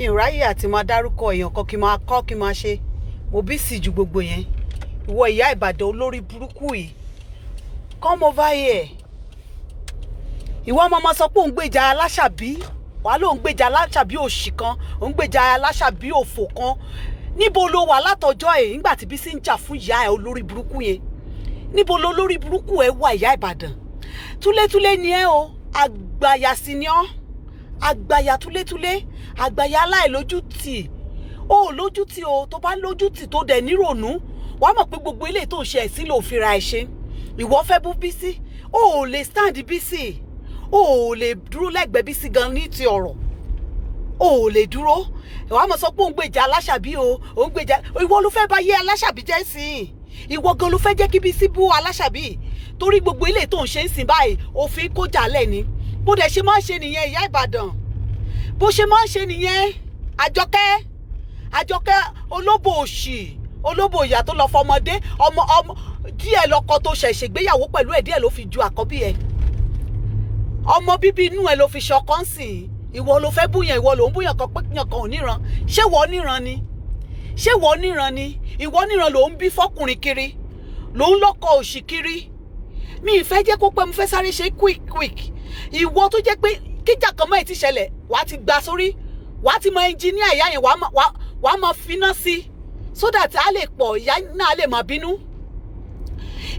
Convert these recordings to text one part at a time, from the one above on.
mi ò ráyè àti máa dárúkọ èèyàn kan kí máa kọ́ kí máa ṣe mo bí sì ju gbogbo yẹn ìwọ ìyá Ìbàdàn olórí burúkú yìí come over here ìwọ máa sọ pé òun gbèjà Aláṣàbí wàá lóun gbèjà Aláṣàbí òṣì kan òun gbèjà Aláṣàbí òfò kan níbo ló wà látọjọ́ ẹ̀ nígbà tí Bísí ń jà fún ìyá ẹ̀ olórí burúkú yẹn níbo ló lórí burúkú ẹ̀ wà ìyá Ìbàdàn túlétúlé ni ẹ o àgbàyà sí ni ọ́ àgbàyà túlétúlé àgbàyà aláìlójútì ó lójútì o tó bá lójútì tó dẹ̀ nírònú wàá mọ̀ pé gbogbo ilé tó ń ṣe ẹ̀sìn ló fi ra ẹ̀ ṣe ìwọ fẹ́ bú Bísí ó lè stand Bísí ó lè dúró lẹ́gbẹ̀ẹ́ Bísí gan ní ti ọ̀rọ̀ ó lè dúró wàá mọ̀ sọ pé òun gbèjà Aláṣàbí o òun gbèjà ìwọ ló fẹ́ bá yé Aláṣàbí jẹ́ sí i ìwọ gan ló fẹ́ jẹ́ kí Bísí bú Aláṣàbí torí gbogbo ilé tó ń ṣe ń sìn báyìí òfin kó jalè ni bó dẹ̀ ṣe máa ń ṣe nìyẹn ìyá Ìbàdàn bó ṣe máa ń ṣe nìyẹn Àjọkẹ́ olóbò òṣì olóbò ìyá tó lọ fọmọdé ọmọ díẹ̀ lọ́kọ tó ṣẹ̀ṣẹ̀ gbéyàwó pẹ̀lú ẹ̀ díẹ̀ ló fi ju àkọ́bí ẹ̀ ọmọ bíbí inú ẹ̀ ló fi ṣọkàn sí ìwọ ló fẹ́ búyàn ìwọ ló ń búyàn kan pé yàn kan ò níran ṣé wọ́n níran ni ìwọ níran ló ń bí fọkùnrin kiri ló ń lọ́kọ òṣì kiri mi ìfẹ́ jẹ́ kó pẹ́ mo fẹ́ sáré ṣe quick ìwọ tó jẹ́ pé kíjà kan mọ́ ẹ̀ ti ṣẹlẹ̀ wàá ti gba sórí wàá ti mọ ẹnjìníà ìyá yẹn wàá máa finá sí so that a lè pọ̀ ìyá náà lè máa bínú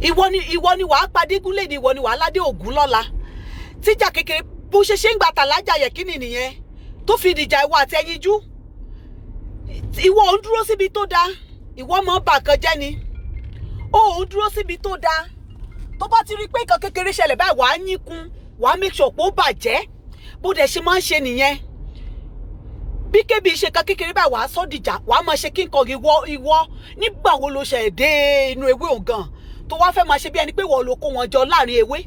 ìwọ ni wàá padé gúnlẹ̀ ni ìwọ ni wàá ládé ògún lọ́la tíjà kékeré bó ṣe ń gbà tàlájà yẹ kí nìyẹn tó fi dìjà ìwọ àti ẹyinjú ìwọ ò ń dúró síbi tó dáa ìwọ mọ bà kan jẹ́ ni ó ń dúró síbi tó dáa tó bá ti rí pé nǹkan kékeré ṣẹlẹ̀ báyìí wàá yínkun wàá make sure pé ó bàjẹ́ bó dẹ̀ ṣe máa ń ṣe nìyẹn bí kébì ṣe kan kékeré báyìí wàá sọ dìjà wàá máa ṣe kí nǹkan ìwọ nígbà wo ló ṣe dé inú ewé ògàn tó wá fẹ́ máa ṣe bí ẹni pé ìwọ ló kó wọn jọ láàrin ewé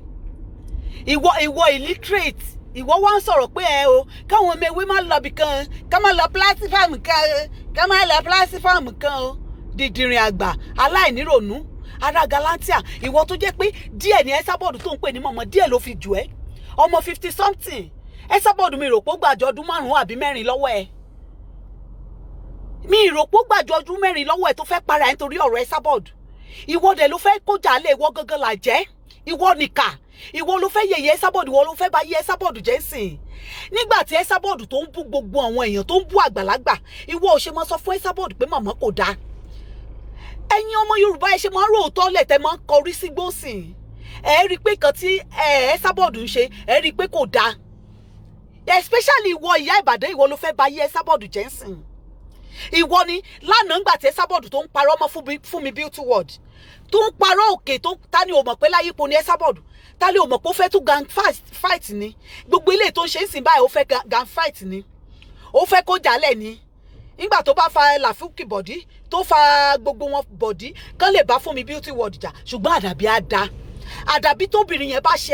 ìwọ illiterate ìwọ wá ń sọ̀rọ̀ pé ẹ o káwọn ọmọ ewé má lọ bì kan ká má lọ plastifam kan o dìdìrìn àgbà aláìnírònú ara galantia ìwọ tó jẹ́ pé díẹ̀ ní Esabod tó ń pè ní mọ̀mọ́ díẹ̀ ló fi jù ẹ́ ọmọ 50 something Esabod mi rò pé ó gbàjọ ọdún 5 àbí 4 lọ́wọ́ ẹ mi rò pé ó gbàjọ ọdún 4 lọ́wọ́ ẹ tó fẹ́ para ẹ nítorí ọ̀rọ̀ Esabod ìwọ dẹ̀ ló fẹ́ kójà lé ìwọ gangan là jẹ́ ìwọ nìkà ìwọ ló fẹ́ yẹ̀yẹ́ Esabod ìwọ ló fẹ́ bá yẹ Esabod jẹ́ sìn nígbà tí Esabod tó ń bú gbogbo àwọn èèyàn tó ń bú àgbàlagbà ìwọ ò ṣe máa sọ fún Esabod pé màmá kò dáa ẹ̀yin ọmọ Yorùbá ẹ ṣe máa ń rò tọ́ lẹ̀tẹ̀ máa ń kọrí sí gbósìn ẹ rí i pé kan tí Esabod ń ṣe ẹ rí i pé kò dáa especially ìwọ ìyá Ìbàdàn ìwọ ló fẹ́ bá yẹ Esabod jẹ́ sìn ìwọ ni lánàá ńgbà tí Esabod tó ń parọ́ mọ́ fún mi beauty world tó ń parọ́ òkè tó ta ni ò mọ̀ pé láyé ipò ni Esabod ta ni ò mọ̀ pé ó fẹ́ tún gang fight ni gbogbo ilé tó ń ṣe ń sìn báyìí ó fẹ́ gang fight ni ó fẹ́ kó jalè ni nígbà tó bá fa Làfúkì bọ̀dí tó fa gbogbo wọn bọ̀dí kán lè bá fún mi beauty world jà ṣùgbọ́n Àdàbí á da Àdàbí tóbìnrin yẹn bá ṣe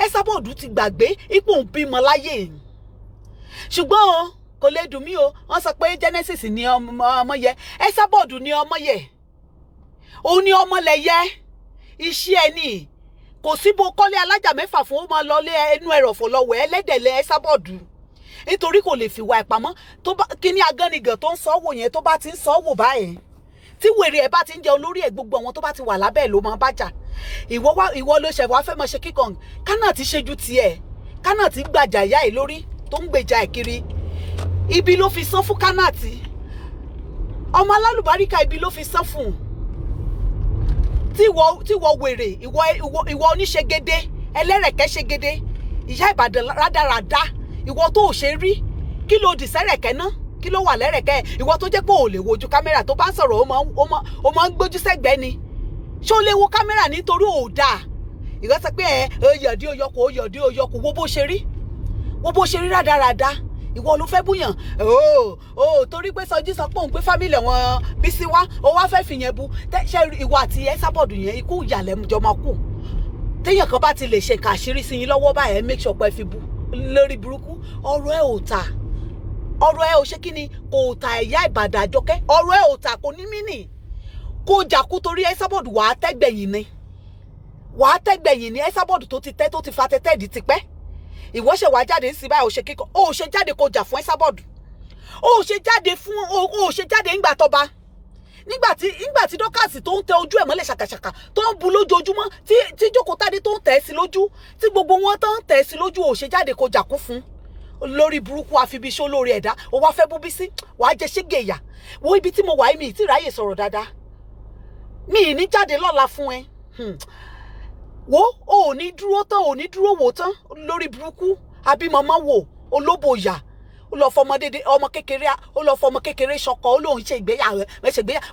Esabod ti gbàgbé ipò ń bímọ láyé ṣùgbọ́n o kò lè dùn mí o wọ́n sọ pé Genesis ni ọmọ yẹ Esabod ni ọmọ yẹ òun ni ọmọ lẹ yẹ iṣẹ́ ẹni kò síbo kọ́lé alájà 6 fún ó máa lọ lé ẹnu ẹrọ̀fọ̀ lọ́wọ́ ẹlẹ́dẹ̀lẹ́ Esabod nítorí kò lè fìwà ìpamọ́ tó bá kíní agánigàn tó ń sọ́wọ́ yẹn tó bá ti ń sọ́wọ́ báyìí tí wèrè ẹ̀ bá ti ń jẹ olórí ẹ̀ gbogbo àwọn tó bá ti wà lábẹ́ ẹ̀ ló máa bá jà ìwọ ló ṣẹ̀ wá fẹ́ máa ṣe kíkan kánà ti ṣe ju tiẹ̀ kánà ti gbàjà ìyá ẹ̀ lórí tó ń gbèjà ẹ̀ kiri ibi ló fi san fún kánà tí ọmọ alálùbáríkà ibi ló fi san fún tí wọ wèrè ìwọ oníṣegede ẹlẹ́rẹ̀kẹ́ ṣegede ìyá Ìbàdàn rádaràda ìwọ tó ò ṣe rí kí ló dì sẹ́rẹ̀kẹ́ ná kí ló wà lẹ́rẹ̀kẹ́ ìwọ tó jẹ́ pé ò lè wojú kámẹ́rà tó bá ń sọ̀rọ̀ ó máa ń gbójú sẹ́gbẹ́ ni ṣé ó lè wo kámẹ́rà nítorí ò dáa ìwọ sọ pé yọ̀dí òyọkù wo bó ṣe rí rádaràda ìwọ ló fẹ́ búyàn torí pé Sọjí sọ pé òun pé fámìlì wọn Bísí wá ó wá fẹ́ fìyẹn bu ṣe ìwọ àti Esabod yẹn ikú ìyàlẹ̀ jọ máa kù téèyàn kan bá ti lè ṣe kàṣírí sí yín lọ́wọ́ báyẹn make sure pé fi bu lórí burúkú ọ̀rọ̀ ẹ̀ ò ta ọ̀rọ̀ ẹ̀ ò ṣe kí ni kò ta ìyá Ìbàdàn Àjọkẹ́ ọ̀rọ̀ ẹ̀ ò ta kò ní mínì kò jàkú torí Esabod wàá tẹ́gbẹ̀yìn ni Esabod tó ti fa tẹ́tẹ́ ìdí ti pẹ́ ìwọ ṣe wá jáde sí báyìí ó ṣe jáde kó jà fún Esabod ó ṣe jáde fún ó ṣe jáde ńgbà tọba nígbà tí Dorcas tó ń tẹ ojú ẹ̀ mọ́lẹ̀ ṣàkàṣàkà tó ń bu lójoojúmọ́ tí Jókòó Tádé tó ń tẹ̀ sí lójú tí gbogbo wọn tó ń tẹ̀ sí lójú ó ṣe jáde kó jàkú fún lórí burúkú àfibiṣó lórí ẹ̀dá ó wá fẹ́ bú Bísí wàá jẹ ṣége ìyà wo ibi tí mo wà mí tí ráyè sọ̀rọ̀ dáadáa mi ì ní jáde lọ́la fún ẹ wo ò ní dúró tán ò ní dúró wò tán lórí burúkú àbí màmá wò olóbò ìyà ó lọ fọmọ dédé ọmọ kékeré ó lọ fọmọ kékeré ṣọkọ ó lóun ṣe ìgbéyàwó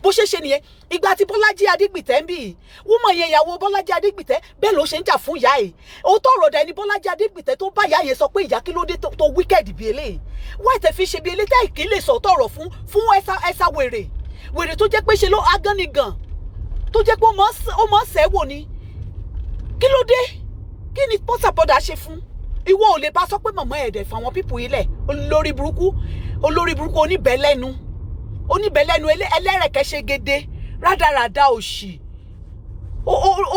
bó ṣe nìyẹn ìgbà tí Bọ́lájí Adégbìtẹ́ ń bì wúmọ yẹn ìyàwó Bọ́lájí Adégbìtẹ́ bẹ́ẹ̀ ló ṣe ń jà fún ìyá ẹ̀ ó tọrọ dà ní Bọ́lájí Adégbìtẹ́ tó bá ìyá yẹn sọ pé ìyá kí ló dé tó wíkẹ́ẹ̀dì bíi eléyìí wáì tẹ fi ṣe bíi eléyìí táì kí lè sọ tọrọ fún ẹsà wèrè tó jẹ́ pé ṣe ló agánigàn tó jẹ́ pé ó mọ̀ sẹ́wò ni kí ló dé kí ni pọ́sàbọ́dà ṣe fún ìwọ ò lè bá sọ pé màmá ẹ̀dẹ̀ fún àwọn pípù ilẹ̀ olórí burúkú oníbẹ̀lẹ́nu ẹlẹ́rẹ̀kẹ́ ṣe gèdè rádaràda òṣì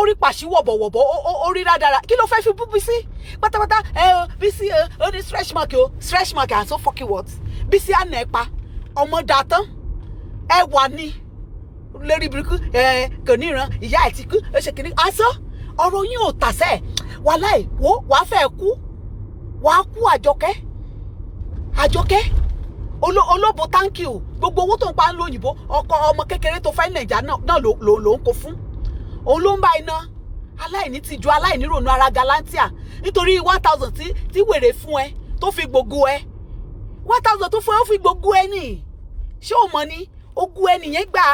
orí pàṣí wọ̀bọ̀wọ̀bọ̀ orí rádarà kí ló fẹ́ fi bú Bísí pátápátá Bísí ó ní stretch mark and so fucking what Bísí àná ẹ̀ pa ọmọ dà tán ẹ wà ní lórí burúkú kò níran ìyá ẹ̀ ti kú ó ṣe kìíní aṣọ ọ̀rọ̀ yín ò tàṣẹ́ wàláì wo wàá fẹ́ kú wàá kú àjọkẹ́ olóbo thank you gbogbo owó tó ń pa ń lóyìnbó ọmọ kékeré tó fẹ́ nàìjà náà ló ń kó fún òun ló ń bá iná aláìní tìjú aláìní rònú ara galantia nítorí 1000 tí wèrè fún ẹ tó fi gbogbo ẹ 1000 tó fún ẹ ó fi gbogbo ẹ nì ṣé o mọ̀ ni ogún ẹ nìyẹn gbà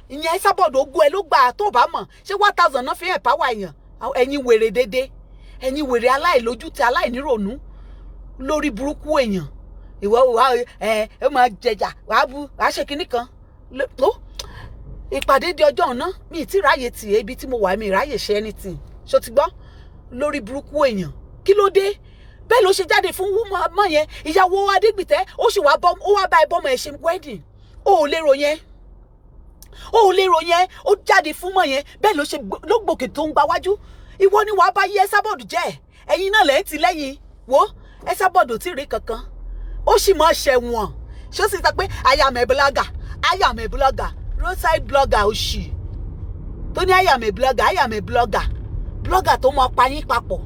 ìyẹn sábọ̀dọ̀ ogún ẹ ló gbà tó bá mọ̀ ṣé 1000 náà fi hàn pàwọ̀ èèyàn ẹ̀yin wèrè dédé ẹ̀yin wèrè aláìlójútì aláìnírònú lórí burúkú èèyàn ìwọ wà ẹ máa jẹjà wàá bu wàá ṣe kinní kan tó ìpàdé di ọjọ́ ọ̀nà mi ì tí ráyè tì ibi tí mo wà mi ráyè ṣe anything ṣó ti gbọ́ lórí burúkú èèyàn kí ló dé bẹ́ẹ̀ ló ṣe jáde fún wúmọ̀ yẹn ìyàwó Adégbìtẹ́ ó sì wá bá ẹ bọ́mọ ẹ̀ ṣe wedding ó lérò yẹn ó jáde fún mọ̀ yẹn bẹ́ẹ̀ ló gbòkè tó ń gba wájú ìwọ ni wàá bá yí Esabod jẹ́ ẹ̀yin náà lẹ́yìn tí lẹ́yìn wo Esabod ò tí rí kankan ó sì mọ̀ ṣẹ̀wọ̀n ṣó sì sọ pé I am a blogger roadside blogger òṣì tó ní I am a blogger tó mọ payín papọ̀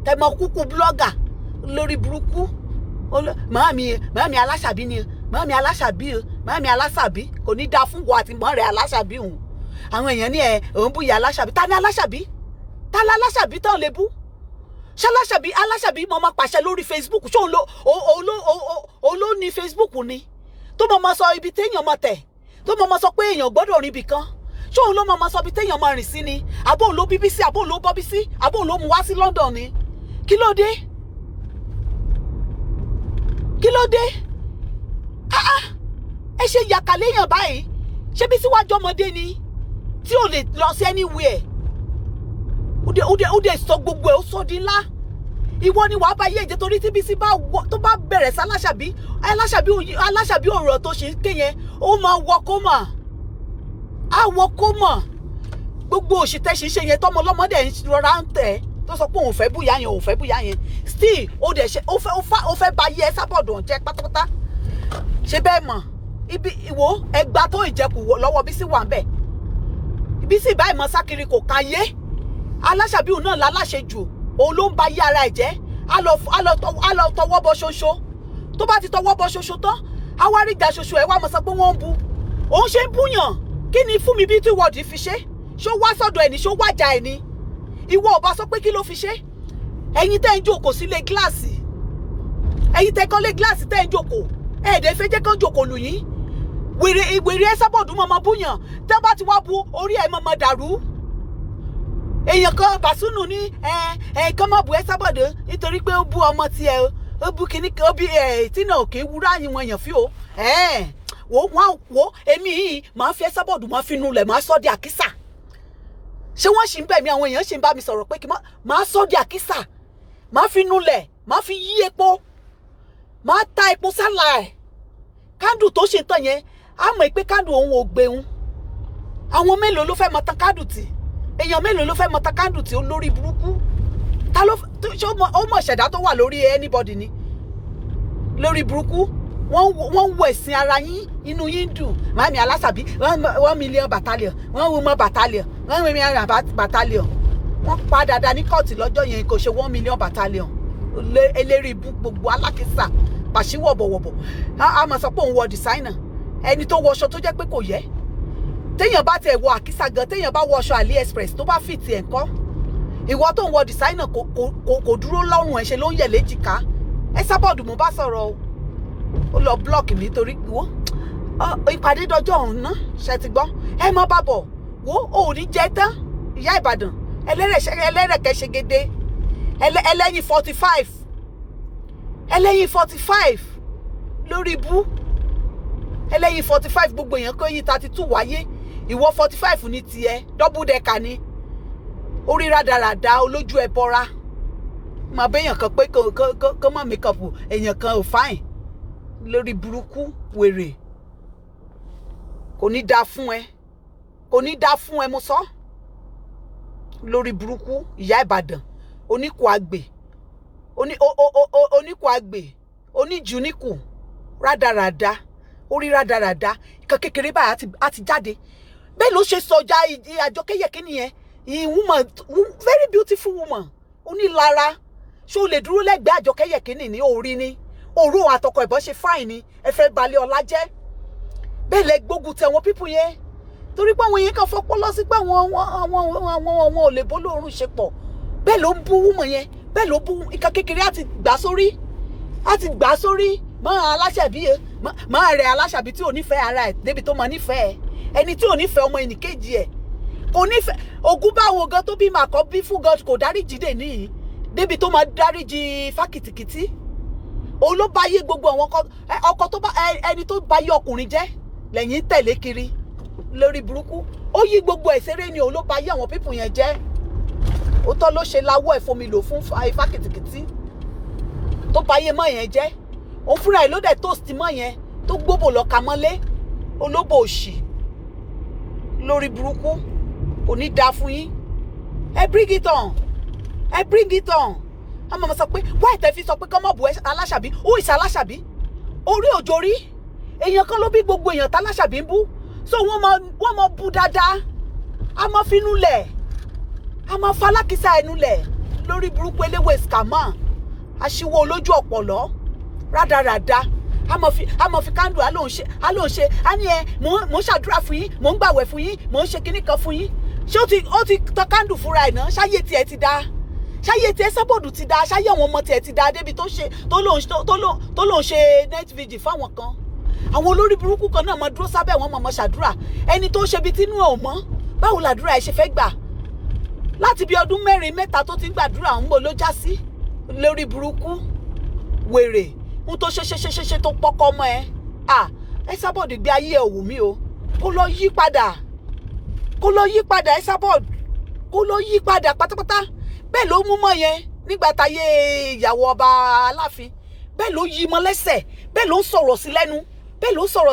tẹ mọ kúkú blogger lórí burúkú màámi Aláṣàbí ni màámi Aláṣàbí kò ní dáa fún wa àti mọ́ rẹ̀ Aláṣàbí òun àwọn èèyàn ní òun bú ìyá Aláṣàbí ta ni Aláṣàbí ta la Aláṣàbí tán lè bú ṣé Aláṣàbí mọ́ máa pàṣẹ lórí Facebook ṣé òun ló ní Facebook ni tó mọ́ máa sọ ibi téèyàn máa tẹ̀ tó mọ́ máa sọ pé èèyàn gbọ́dọ̀ rìn ibì kan ṣé òun ló mọ́ máa sọ ibi téèyàn máa rìn sí ni àbó òun ló BBC àbó òun ló bọ́ BBC àbó òun ló mú wá sí London ni kí ló dé ẹ ṣe yàkàléyàn báyìí ṣé bí síwájú ọmọdé ni tí ò lè lọ sí anywhere ó dé sọ gbogbo ẹ̀ ó sọ di ńlá ìwọ ni wàá bá yé ìjẹ torí tí Bísí tó bá bẹ̀rẹ̀ sí Aláṣàbí ọ̀rọ̀ tó ṣe ké yẹn ó máa wọ kó mọ̀ gbogbo òṣìṣẹ́ ṣiṣẹ́ yẹn tọmọ ọlọ́mọdé ń rọra ń tẹ̀ tó sọ pé òun fẹ́ búyà yẹn still ó fẹ́ bá yé Esabod jẹ́ pátápátá ṣe bẹ́ẹ̀ mọ̀ ibi ìwò ẹgbà tó ìjẹkù lọ́wọ́ Bísí wà ń bẹ̀ Bísí báyìí mọ sákiri kò káyé Aláṣàbí náà láláṣẹ jù òun ló ń ba yí ara ẹ̀ jẹ́ á lọ tọwọ́ bọ ṣoṣo tó bá ti tọwọ́ bọ ṣoṣo tán á wá rí ìgbà ṣoṣo ẹ̀ wá mọ̀ sọ pé wọ́n ń bu òun ṣe ń búyàn kí ni fún mi bí tí wọ́ọ̀dì fi ṣe ṣó wá sọ́dọ̀ ẹ̀ ní ṣó wájà ẹ̀ ní ìwọ ọba sọ pé kí ló fi ṣe ẹ̀yin tẹ́ ń jókòó sílé gíláàsì ẹ̀yin tẹ́ kọ́lé gíláàsì tẹ́ ń jókòó ẹ̀ẹ́dẹ̀ fẹ́ jẹ́ kán jókòó lù yín wèrè Esabod mọ̀mọ́ búyàn tẹ́ bá ti wá bu orí ẹ̀ mọ̀mọ́ dàrú èèyàn kan Bàsúnù ní kán má bu Esabod nítorí pé ó bú ọmọ tiẹ̀ ó bú kíní kan ó bí tí náà kì í wúrà yín wọn yàn fí o wo èmi yìí máa fi Esabod máa fi nulẹ̀ máa sọ́ di àkísà ṣé wọ́n sì ń bẹ̀ mí àwọn èèyàn sì ń bá mi sọ̀rọ̀ pé kí máa sọ́ di àkísà máa fi nulẹ̀ máa fi yí epo máa ta epo sálà ẹ̀ kándù tó ṣe tán yẹn á mọ̀ pé kándù òun ò gbéhun àwọn mélòó ló fẹ́ mọ tán kándù tì èèyàn mélòó ló fẹ́ mọ tán kándù tì olórí burúkú ta ló ṣe ó mọ̀ ṣẹ̀dá tó wà lórí anybody ni lórí burúkú wọ́n wo ẹ̀sìn ara yín inú yín dùn màmí Aláṣàbí 1 million battalion 1 woman battalion 1 million battalion wọ́n pa dáadáa ní kóòtù lọ́jọ́ yẹn kò ṣe 1 million battalion eléri ibú gbogbo alákìsà pàṣíwọ̀ bọ̀wọ̀bọ̀ a máa sọ pé òun wọ designer ẹni tó wọṣọ tó jẹ́ pé kò yẹ téèyàn bá tẹ̀ wọ àkísà gan téèyàn bá wọṣọ AliExpress tó bá fit ẹ̀ ńkọ́ ìwọ tó ń wọ designer kò dúró lọ́rùn ẹ̀ ṣe ló ń yẹ̀ léjìká Esabod mo bá sọ̀rọ̀ o ó lọ block mi torí wo ìpàdé dọjọ́ ọ̀hún ná ṣe ti gbọ́ ẹ mọ́ bàbọ̀ wo ò ní jẹ tán ìyá Ìbàdàn ẹlẹ́rẹ̀kẹ́ ṣe gédé ẹlẹ́yin 45 ẹlẹ́yin 45 lórí ibú ẹlẹ́yin 45 gbogbo èèyàn kó yí 32 wáyé ìwọ 45 ní tiẹ̀ double decker ni orí rádaràda olójú ẹ bọ́ra máa béèyàn kan pé kó mọ̀ makeup èèyàn kan ò fine lórí burúkú wèrè kò ní dá fún ẹ mo sọ lórí burúkú ìyá Ìbàdàn oníkù àgbè oníjùníkù rádaràda orí rádaràda ìkan kékeré báyìí àti jáde bẹ́ẹ̀ ló ṣe sọjá Àjọkẹ́ Yẹ̀kínì yẹn woman very beautiful woman onílara ṣó lè dúró lẹ́gbẹ̀ẹ́ Àjọkẹ́ Yẹ̀kínì ní orí ni òru àtọkọ ìbọn ṣe fáìn ni ẹ fẹ́ balẹ̀ ọlá jẹ́ bẹ́ẹ̀ lẹ gbógun tẹ wọn pípù yẹn torí pé àwọn yẹn kan fọpọ́ lọ sí pé àwọn ò lè bó lóorùn ṣe pọ̀ bẹ́ẹ̀ ló ń bú woman yẹn bẹ́ẹ̀ ló bú ìka kékeré àti gbà sórí máa Aláṣàbí máa rẹ̀ Aláṣàbí tí ò nífẹ̀ẹ́ ara ẹ̀ débi tó máa nífẹ̀ẹ́ ẹni tí ò nífẹ̀ẹ́ ọmọ ẹnìkejì ẹ̀ kò nífẹ̀ẹ́ ogún báwo gan tó bí màkọ́ bí fún gan kò dáríjì dè níyì débi tó máa dáríjì fákìtìkìtì òun ló bá yé gbogbo àwọn ọkọ tó bá ẹni tó bá yé ọkùnrin jẹ́ lẹ́yìn tẹ̀lé kiri lórí burúkú ó yí gbogbo ẹ̀sẹ̀rẹ́ ni òun ló bá yé àwọn pípù yẹn jẹ́ òótọ́ ló ṣe láwọ́ ẹ̀fọ́mi lò fún fákìtìkìtì tó bá yé mọ́ yẹn jẹ́ òun fúnra ẹ̀ ló dẹ̀ tóòsì mọ́ yẹn tó gbóbò lọ ka mọ́lé olóbò òṣì lórí burúkú kò ní dáa fún yín ẹ bring it on ọmọ mi sọ pé wáì tẹ́ fi sọ pé kọ́mọ̀ bù Aláṣàbí ó ìsà Aláṣàbí orí òjò rí èèyàn kan ló bí gbogbo èèyàn tá Aláṣàbí ń bú so wọ́n mọ bú dáadáa a mọ finú lẹ̀ a mọ falákísà ẹnu lẹ̀ lórí burúkú eléwé scammer aṣíwó olójú ọ̀pọ̀lọ́ rádaràda a mọ fi kándù a lóun ṣe a ní ẹ mò ń ṣàdúrà fún yín mò ń gbàwẹ̀ fún yín mò ń ṣe kinní kan fún yín ṣé ó ti tọ kándù fúnra ẹ̀ náà ṣáyé tiẹ̀ ti dáa ṣáyé tí Esabod ti dáa ṣáyé àwọn ọmọ tiẹ̀ ti dáa débi tó lóun ṣe net vigil fáwọn kan àwọn olórí burúkú kan náà máa dúró sábẹ́ wọn máa ṣàdúrà ẹni tó ṣe bí tínú ẹ̀ ò mọ́ báwo làdúrà ẹ̀ ṣe fẹ́ gbà láti bí ọdún 4-3 tó ti ń gbàdúrà òun bò ló já sí lórí burúkú wèrè ń tó ṣe tó pọ́kọ́ mọ́ ẹ Esabod gbé ayé ẹ̀ wù mí o kó lọ yí padà Esabod kó lọ yí padà pátápátá bẹ́ẹ̀ ló mú mọ́ yẹn nígbà táyé ìyàwó ọba Aláàfin bẹ́ẹ̀ ló yí mọ́ lẹ́sẹ̀ bẹ́ẹ̀ ló ń sọ̀rọ̀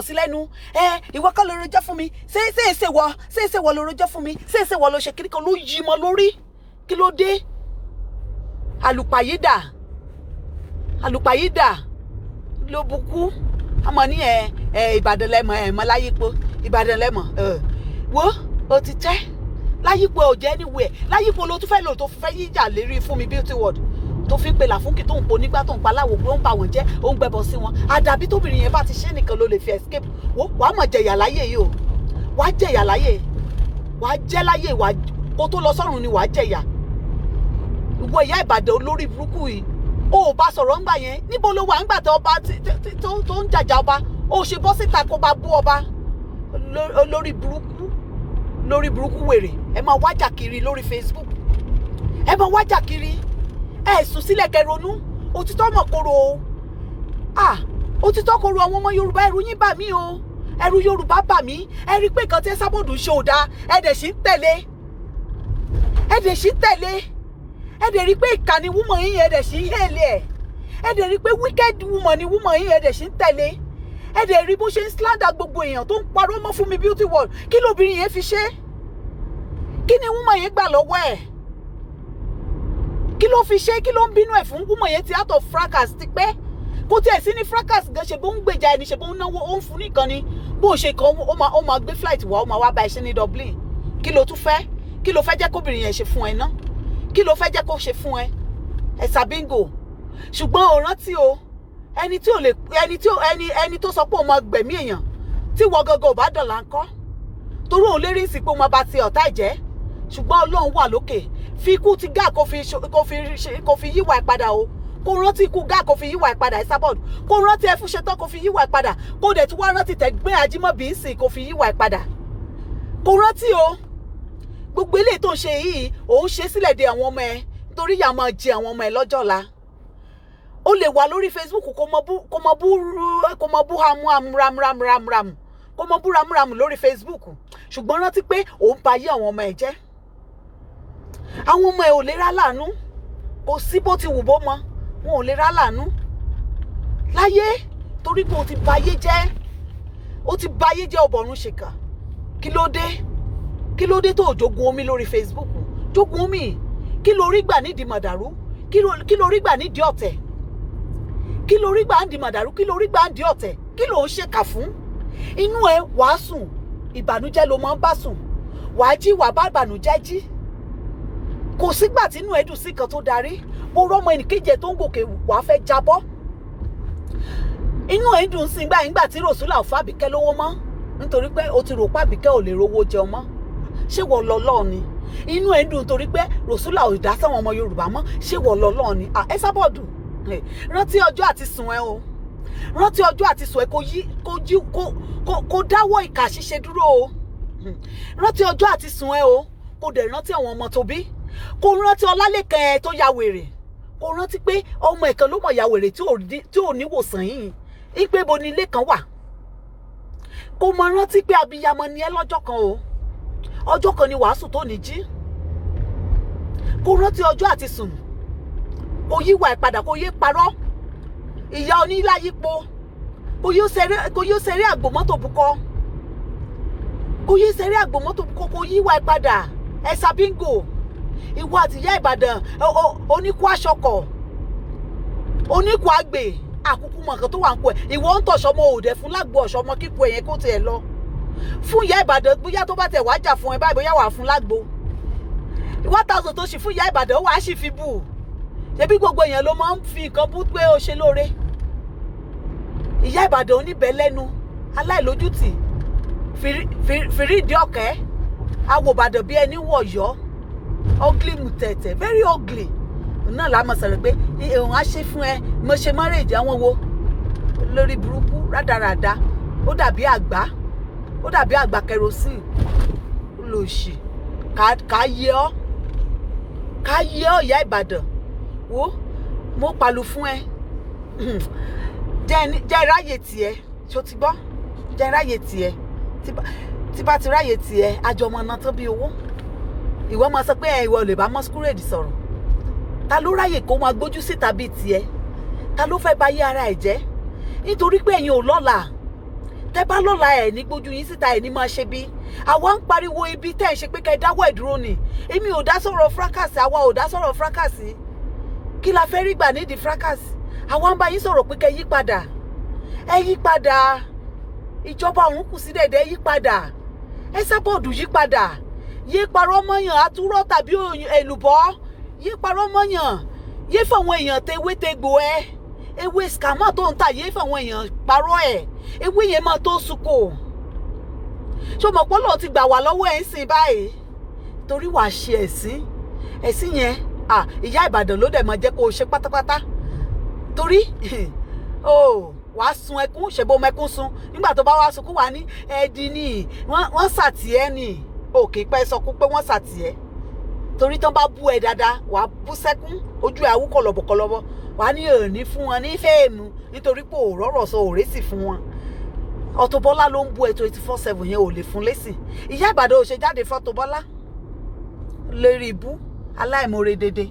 sí lẹ́nu ìwọ kọ́ ló rojọ́ fún mi ṣé wọ ló rojọ́ fún mi ṣé wọ ló ṣe kiri kan ló yí mọ́ lórí kí ló dé àlùpàyídà ló bukú àmọ́ ní Ìbàdàn lẹ́mọ̀ mọ́ láyípo Ìbàdàn lẹ́mọ̀ wo ó ti tẹ́ láyípo ò jẹ́ anywhere láyípo ló tún fẹ́ lò tó fẹ́ yíjà lérí fún mi beauty world tó fi ń pe làfúnkì tó ń po nígbà tó ń pa láwo pé ó ń bà wọ́n jẹ́ ó ń gbẹbọ sí wọn àdàbí tóbìnrin yẹn bá ti ṣe nìkan ló lè fi escape wàá mọ̀ jẹ̀yà láyé yìí o wàá jẹ̀yà láyé wàá jẹ́ láyé kó tó lọ sọ́run ni wàá jẹ̀yà ìwọ ìyá Ìbàdàn olórí burúkú yìí o ò bá sọ̀rọ̀ ńgbà yẹn níbo ló wà ńgbà tó ọba tó ń jàjà ọba o ṣe bọ́ síta kó bá bú ọba lórí burúkú wèrè ẹ máa wájà kiri lórí Facebook ẹ máa wájà kiri ẹ sùn sílẹ̀ kẹronú òtítọ́ mọ̀ kóró o òtítọ́ kóró àwọn ọmọ Yorùbá ẹrù yín bà mí o ẹrù Yorùbá bà mí ẹ rí pé nǹkan tí Esabod ṣe ò dáa ẹ dẹ̀ sì ń tẹ̀lé ẹ dẹ̀ rí pé ìkànnì woman yín ẹ dẹ̀ sì ń hẹ́lẹ̀ ẹ dẹ̀ rí pé wicked woman ni woman yín ẹ dẹ̀ sì ń tẹ̀lé ẹ dẹ̀ rí bó ṣe ń slander gbogbo èèyàn tó ń parọ́ mọ́ fún mi beauty world kí lóbìnrin yẹn fi ṣe kí ni woman yẹn gbà lọ́wọ́ ẹ̀ kí ló fi ṣe kí ló ń bínú ẹ̀ fún woman yẹn ti out of fracas ti pẹ́ kò tiẹ̀ sí ní fracas gan, ṣe bó ń gbèjà ẹni, ṣe bó ń náwó, ó ń fún nìkan ni. Bó ṣe kan ó máa gbé flight wá, ó máa wá bá ẹ ṣe ní Dublin. Kí ló tún fẹ́? Kí ló fẹ́ jẹ́ kóbìnrin yẹn ṣe fún ẹ ná? Kí ló fẹ́ jẹ́ kó ṣe fún ẹ? Ẹ̀sà bingo. Ṣùgbọ́n ò rántí o, ẹni tó sọ pé ó máa gbẹ̀mí èèyàn tí wọ́n gangan ò bá dọ̀là ńkọ́. Torí òun lérí sí pé ó máa bá ti ọ̀tá ìjẹ́. Ṣùgbọ́n Ọlọ́run wà lókè. Fi ikú ti Gáà kó fi yíwà ẹ̀ padà o. Kó rántí ikú Gáà kó fi yíwà ẹ̀ padà, Esabod. Kó rántí Ẹfúnṣetán kó fi yíwà ẹ̀ padà. Kó dẹ̀ tún wá rántí Tẹ̀gbẹ́ Ajímọ̀bí ńsìn kó fi yíwà ẹ̀ padà. Kó rántí o. Gbogbo eléyìí tó ń ṣe yìí, òun ṣe sílẹ̀ de àwọn ọmọ ẹ. Nítorí ìyà máa jẹ àwọn ọmọ ẹ lọ́jọ́ ọ̀la. O lè wà lórí Facebook kó mọ bú ramram. Kó mọ bú ramram lórí Facebook. Ṣùgbọ́n rántí pé òun ba ayé àwọn ọmọ ẹ jẹ́. Àwọn ọmọ ẹ ò lè rá láàánú. Kò sí bó ti wù bó mọ. Wọn ò lè rá láàánú. Láyé, torí pé o ti ba ayé jẹ́. O ti ba ayé jẹ́ ọ̀bọ̀rún ṣèkà. Kí ló dé? Kí ló dé tó jogun omi lórí Facebook? Jogun omi. Kí ló rí gbà nídìí màdàrú? Kí ló rí gbà nídìí ọ̀tẹ̀? Kí ló rí gbà nídìí màdàrú? Kí ló rí gbà nídìí ọ̀tẹ̀? Kí ló ń ṣèkà fún? Inú ẹ wàá sùn. Ìbànújẹ́ ló máa ń bá sùn. Wàá jí wàá bá ìbànújẹ́ jí. Kò sígbà tí inú ẹ dùn sí kan tó darí. Mo rọ́mọ ẹnìkejì tó ń gòkè wàá fẹ́ jábọ́. Inú ẹ dùn sí ìgbà tí Rosula ò fún Àbíkẹ́ lówó mọ́. Nítorí pé o ti rò pé Àbíkẹ́ ò lè rówó jẹun mọ́. Ṣé wọ́n lọ lọ́ọ̀ ni? Inú ẹ dùn torí pé Rosula ò dá sáwọn ọmọ Yorùbá mọ́. Ṣé wọ́n lọ lọ́ọ̀ ni? Esabod, rántí ọjọ́ àti sùn ẹ o. Rántí ọjọ́ àti sùn ẹ kó dáwọ́ ìkà ṣíṣe dúró o. Rántí ọjọ́ àti sùn ẹ o. Kó dẹ̀ rántí àwọn ọmọ tó bí. Kó rántí Ọlálékan ẹ tó ya wèrè. Kó rántí pé ọmọ ẹ̀kan ló mọ̀ ya wèrè tí ò níwòsàn yìí. Ìpé bo ni ilé kan wà. Kó mọ rántí pé abiyamọ ni ẹ lọ́jọ́ kan o. Ọjọ́ kan ni wàásù tó ní jí. Kó rántí ọjọ́ àti sùn. Kó yíwà ẹ̀ padà, kó yé parọ́. Ìyá oníláyípo. Kó yóò ṣeré àgbòmọ́tò bukọ́. Kó yóò ṣeré àgbòmọ́tò bukọ́, kó yíwà ẹ̀ padà. Ẹ̀sà bingo. Ìwọ àti ìyá Ìbàdàn oníkú aṣọkọ̀. Oníkú àgbè. Àkúkú mọ̀ nǹkan tó wà ń kú ẹ̀. Ìwọ ń tọ̀ṣọ́mọ òde fún lágbo ọ̀ṣọ́mọ kíkú ẹ̀yẹn kó tiẹ̀ lọ. Fún ìyá Ìbàdàn bóyá tó bá tẹ̀ wá jà fún ẹ báyìí bóyá wà fún lágbo. 1000 tó ṣì fún ìyá Ìbàdàn wà á sì fi bù. Ṣebí gbogbo èèyàn ló máa ń fi nǹkan bú pé ó ṣe lóore. Ìyá Ìbàdàn oníbẹ̀ lẹ́nu aláìlójútì fìrídìí ọ̀kẹ́ awò Ìbàdàn bí ẹni wọ̀yọ́ ugly mutẹ̀tẹ̀ very ugly. Náà la mọ̀ sọ̀rọ̀ pé òun á ṣe fún ẹ mo ṣe marriage àwọn wo lórí burúkú rádaràda. Ó dàbí àgbà kerosene lòṣì ká yẹ ọ́ ìyá Ìbàdàn wo mo pàlù fún ẹ. Jẹ́ ráyè tiẹ̀ ṣó ti gbọ́. Jẹ́ ráyè tiẹ̀ tí bá ti ráyè tiẹ̀ àjọmọ̀ náà tó bí owó. Ìwọ máa sọ pé ìwọ lè bá masquerade sọ̀rọ̀. Ta ló ráyè kó máa gbójú síta bíi tiẹ̀? Ta ló fẹ́ bá yé ara ẹ̀ jẹ́? Nítorí pé ẹ̀yin ò lọ́la. Tẹ́ bá lọ́la ẹ̀ ní gbójú yín síta ẹ̀ ní máa ṣe bí. Àwa ń pariwo ibi tẹ́ ẹ̀ ṣe pé kẹ́ dáwọ́ ẹ̀ dúró ni. Èmi ò dá sọ̀rọ̀ fracas, àwa ò dá sọ̀rọ̀ fracas. Kí la fẹ́ rí gbà nídìí fracas? Àwa ń bá yín sọ̀rọ̀ pé kẹ́ yí padà. Ẹ yí padà. Ìjọba ọ̀run kù sí dẹ̀dẹ̀ yí padà. Esabod yí padà. Yé parọ́ mọ́yàn àtúrọ̀ tàbí èlùbọ́. Yé parọ́ mọ́yàn. Yé fáwọn èèyàn tewétegbò ẹ. Ewé scammer tó ń tà yé fáwọn èèyàn parọ́ ẹ̀. Ewé yẹn máa tó suko. Ṣé o mọ̀ pé Ọlọ́run ti gbà wá lọ́wọ́ ẹ̀ ń sìn báyìí? Torí wàá ṣe ẹ̀sìn. Ẹ̀sìn yẹn ìyá Ìbàdàn ló dẹ̀ máa jẹ́ kó o ṣe pátápátá. Torí wàá sun ẹkún ṣèbó mẹ́kún sun. Nígbà tó bá wá sunkún wà ní ẹ̀dì ni wọ́n sàtìẹ́ ni. Òkè pẹ́ sọkún pé wọ́n sàtìẹ́. Torí tán bá bú ẹ dáadáa wàá bú sẹ́kún ojú ẹ̀ awú kọ̀lọ̀bọ̀kọ̀lọ̀bọ̀. Wàá ní òní fún wọn ní fẹ́ẹ̀mù nítorí pé ò rọ́rọ̀ sọ òrésì fún wọn. Auto Bola ló ń bú ẹ 24/7 yẹn ò lè fún lésì. Ìyá Ìbàdàn ò ṣe jáde fún Auto Bola lórí ibú aláìmoore dédé.